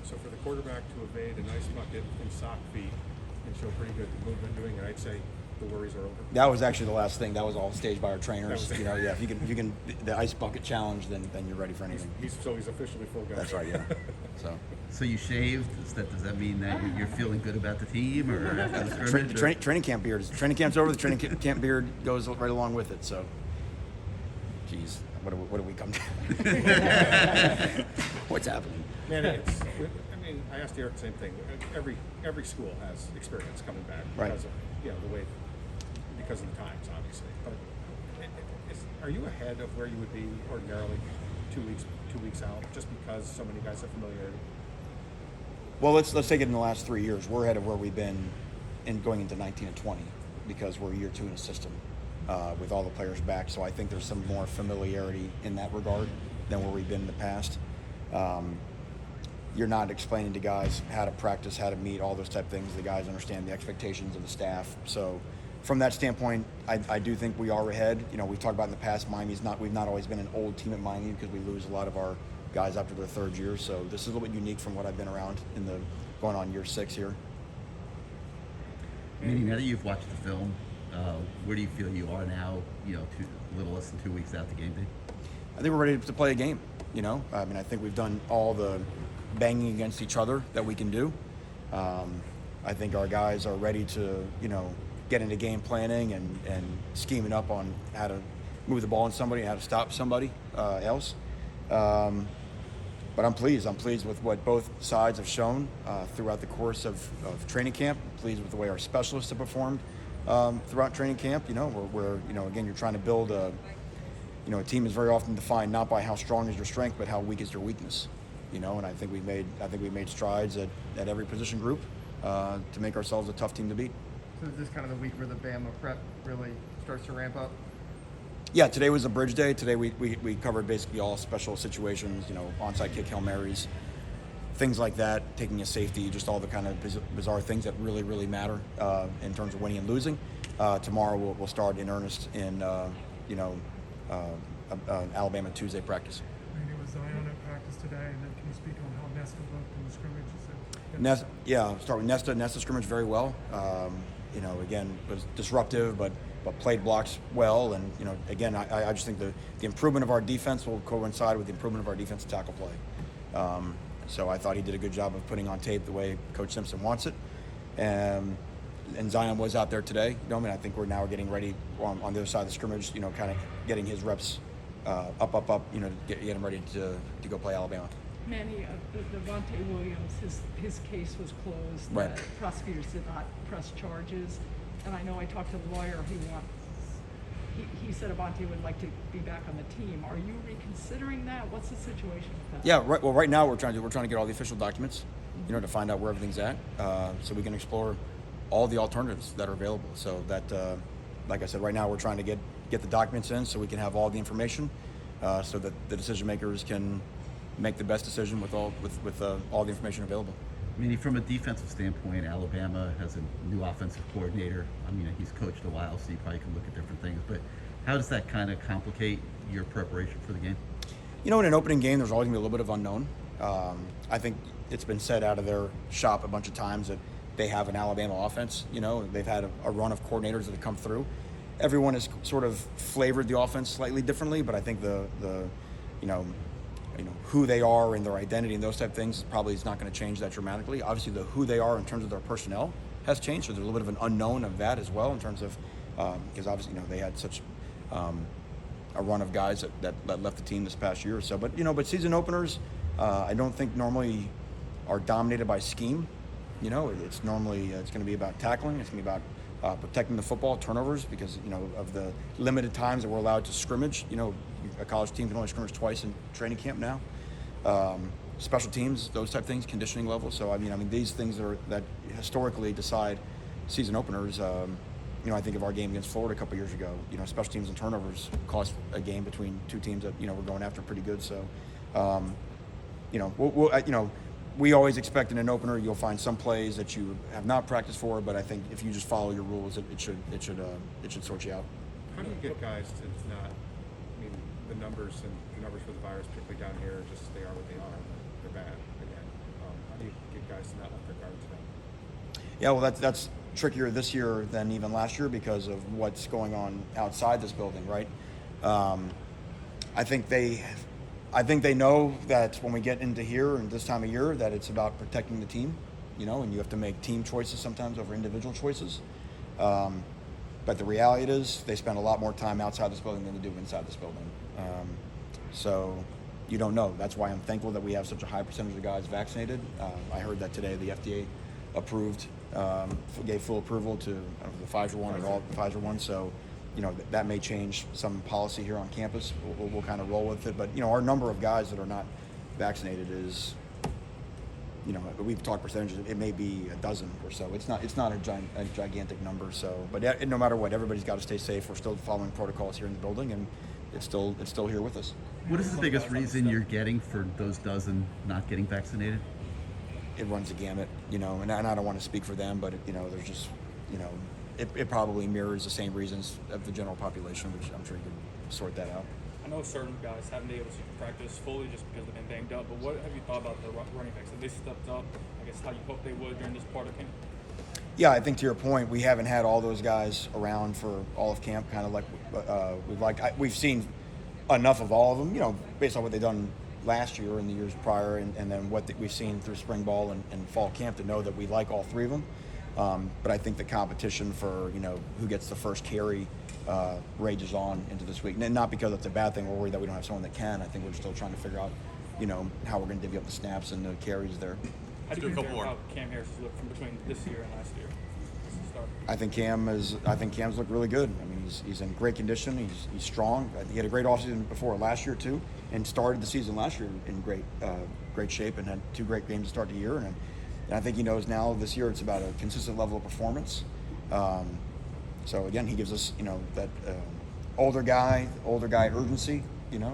So for the quarterback to evade an ice bucket in sock feet and show pretty good movement doing it, I'd say the worries are over. That was actually the last thing. That was all staged by our trainers. That was- Yeah. If you can, the ice bucket challenge, then you're ready for anything. He's officially full guy. That's right. Yeah. So you shaved. Does that mean that you're feeling good about the team, or after the scrimmage? Training camp beard. Training camp's over. The training camp beard goes right along with it. So, geez, what do we come to? What's happening? Man, I asked Eric the same thing. Every school has experience coming back because of because of the times, obviously. But are you ahead of where you would be ordinarily 2 weeks out, just because so many guys have familiarity? Well, let's take it in the last 3 years. We're ahead of where we've been in going into 19 and 20 because we're year 2 in the system with all the players back. So I think there's some more familiarity in that regard than where we've been in the past. You're not explaining to guys how to practice, how to meet, all those type of things. The guys understand the expectations of the staff. So from that standpoint, I do think we are ahead. We've talked about in the past, we've not always been an old team at Miami because we lose a lot of our guys after their 3rd year. So this is a little bit unique from what I've been around in the going on year 6 here. Manny, now that you've watched the film, where do you feel you are now? A little less than 2 weeks out the game day. I think we're ready to play a game. I think we've done all the banging against each other that we can do. I think our guys are ready to, get into game planning and scheming up on how to move the ball on somebody, how to stop somebody else. But I'm pleased. I'm pleased with what both sides have shown throughout the course of training camp. I'm pleased with the way our specialists have performed throughout training camp. Where again, you're trying to build a team is very often defined not by how strong is your strength, but how weak is your weakness. And I think we've made strides at every position group to make ourselves a tough team to beat. So is this kind of the week where the Bama prep really starts to ramp up? Yeah, today was a bridge day. Today we covered basically all special situations, onside kick, Hail Marys, things like that, taking a safety, just all the kind of bizarre things that really, really matter in terms of winning and losing. Tomorrow we'll start in earnest in, Alabama Tuesday practice. Manny, was Zion at practice today, and then can you speak on how Nesta looked in the scrimmage? Start with Nesta. Nesta scrimmaged very well. Again, was disruptive, but played blocks well. And, again, I just think the improvement of our defense will coincide with the improvement of our defensive tackle play. So I thought he did a good job of putting on tape the way Coach Simpson wants it. And Zion was out there today. I think we're now getting ready on the other side of the scrimmage, kind of getting his reps up, to get him ready to go play Alabama. Manny, Devontae Williams, his case was closed. Right. Prosecutors did not press charges. And I know I talked to the lawyer. He said Devontae would like to be back on the team. Are you reconsidering that? What's the situation with that? Yeah, right. Well, right now we're trying to get all the official documents, to find out where everything's at, so we can explore all the alternatives that are available. So that, like I said, right now we're trying to get the documents in so we can have all the information, so that the decision makers can make the best decision with all the information available. Manny, from a defensive standpoint, Alabama has a new offensive coordinator. He's coached a while, so you probably can look at different things. But how does that kind of complicate your preparation for the game? In an opening game, there's always going to be a little bit of unknown. I think it's been said out of their shop a bunch of times that they have an Alabama offense. They've had a run of coordinators that have come through. Everyone has sort of flavored the offense slightly differently, but I think the who they are and their identity and those type of things probably is not going to change that dramatically. Obviously, the who they are in terms of their personnel has changed, so there's a little bit of an unknown of that as well in terms of because obviously they had such a run of guys that left the team this past year or so. But season openers, I don't think normally are dominated by scheme. It's normally it's going to be about tackling. It's going to be about protecting the football, turnovers, because of the limited times that we're allowed to scrimmage. A college team can only scrimmage twice in training camp now. Special teams, those type of things, conditioning levels. So these things that historically decide season openers. I think of our game against Florida a couple years ago. Special teams and turnovers cost a game between two teams that we're going after pretty good. So, we always expect in an opener you'll find some plays that you have not practiced for, but I think if you just follow your rules, it should sort you out. How do you get guys to not? The numbers for the virus, particularly down here, they are what they are. They're bad again. How do Yeah, well, that's trickier this year than even last year because of what's going on outside this building, right? I think they know that when we get into here and this time of year that it's about protecting the team, and you have to make team choices sometimes over individual choices. But the reality is they spend a lot more time outside this building than they do inside this building. So you don't know. That's why I'm thankful that we have such a high percentage of guys vaccinated. I heard that today the FDA approved, gave full approval to the Pfizer one or all the Pfizer one. So, that may change some policy here on campus. We'll kind of roll with it. But, our number of guys that are not vaccinated is, we've talked percentages. It may be a dozen or so. It's not a gigantic number. So, but no matter what, everybody's got to stay safe. We're still following protocols here in the building, and it's still here with us. What is the biggest reason you're getting for those dozen not getting vaccinated? It runs the gamut, and I don't want to speak for them, but there's just, it probably mirrors the same reasons of the general population, which I'm sure you can sort that out. I know certain guys haven't been able to practice fully just because they've been banged up, but what have you thought about the running backs? Have they stepped up, I guess, how you hoped they would during this part of camp? Yeah, I think to your point, we haven't had all those guys around for all of camp, kind of like we'd like. We've seen enough of all of them, based on what they've done last year and the years prior, and then what we've seen through spring ball and fall camp to know that we like all three of them. But I think the competition for who gets the first carry rages on into this week, and not because it's a bad thing. We're worried that we don't have someone that can. I think we're still trying to figure out how we're going to divvy up the snaps and the carries there. How do you compare how Cam Harris has looked from between this year and last year? I think Cam's looked really good. I mean, he's in great condition. He's strong. He had a great offseason before last year too, and started the season last year in great shape and had 2 great games to start the year. And I think he knows now this year it's about a consistent level of performance. So again, he gives us that older guy urgency.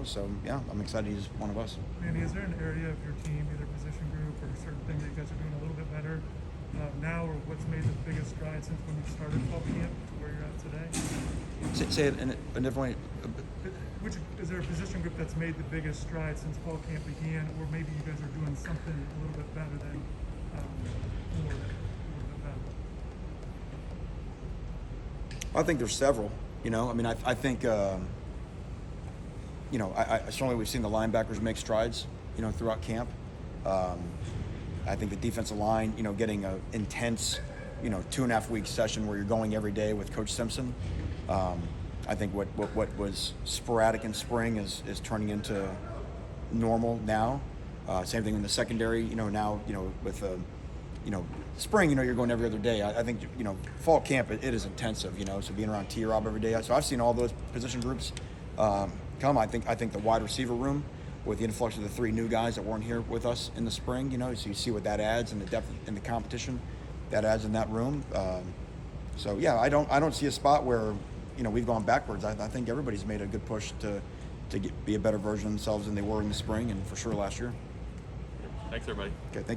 So yeah, I'm excited he's one of us. Manny, is there an area of your team, either position group or certain things that you guys are doing a little bit better now, or what's made the biggest stride since when you started fall camp to where you're at today? Say it in a different way. Is there a position group that's made the biggest stride since fall camp began, or maybe you guys are doing something a little bit better than more than a little bit better? I think there's several. I think I certainly we've seen the linebackers make strides throughout camp. I think the defensive line, getting an intense 2.5 week session where you're going every day with Coach Simpson. I think what was sporadic in spring is turning into normal now. Same thing in the secondary. Now with spring, you're going every other day. I think fall camp it is intensive. So being around T-Rob every day. So I've seen all those position groups come. I think the wide receiver room, with the influx of the 3 new guys that weren't here with us in the spring, so you see what that adds and the depth and the competition that adds in that room. So yeah, I don't see a spot where we've gone backwards. I think everybody's made a good push to be a better version of themselves than they were in the spring and for sure last year. Thanks, everybody. Okay, thank you.